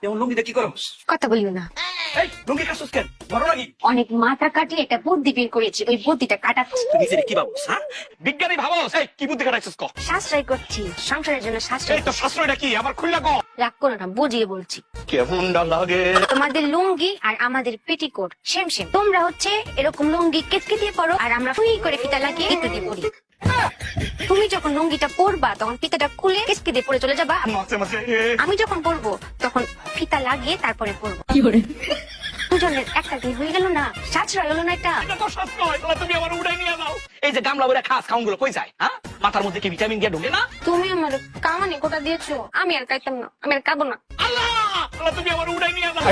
যেমন লুঙ্গিটা কি করো? কথা বলিও না। এই লুঙ্গি কাটছস কেন? বড় লাগি। অনেক মাথা কাটিয়ে একটা বুদ্ধি বের করেছি, ওই বুদ্ধিটা কাটাচ্ছি। তুই নিজেরে কি ভাবছ? হ্যাঁ, বিজ্ঞানী ভাবছ? এই কি বুদ্ধি কাটাইছস ক? সাশ্রয় করছি, সংসারের জন্য সাশ্রয়। এই তো শাস্ত্রটা কি? আবার খুইলা ক। রাগ করো না, বুঝিয়ে বলছি। কেমনটা লাগে? তোমাদের লুঙ্গি আর আমাদের পেটিকোট সেম সেম। তোমরা হচ্ছে এরকম লুঙ্গি কেটকে দিয়ে পরো, আর আমরা ফুই করে ফিতা লাগিয়ে ইত্যাদি পরি। তুমি যখন লুঙ্গিটা পরবা তখন ফিতাটা খুলে কেসকে দিয়ে পরে চলে যাবা। মাঝে মাঝে আমি যখন পরবো তখন ফিতা লাগিয়ে তারপরে পরবো। দুজনের একটা দিন হয়ে গেল না, সাশ্রয় হলো না এটা? এটা তো শাস্ত্র হয়। তাহলে তুমি আমার উড়াই নিয়ে যাও। এই যে গামলা ভরে খাস খাউনগুলো কই যায়? হ্যাঁ, মাথার মধ্যে কি ভিটামিন দিয়ে ঢোকে না? তুমি আমার কামানি কোটা দিয়েছো, আমি আর খাইতাম না, আমি আর খাবো না। আল্লাহ, তাহলে তুমি আমার উড়াই নিয়ে যাও।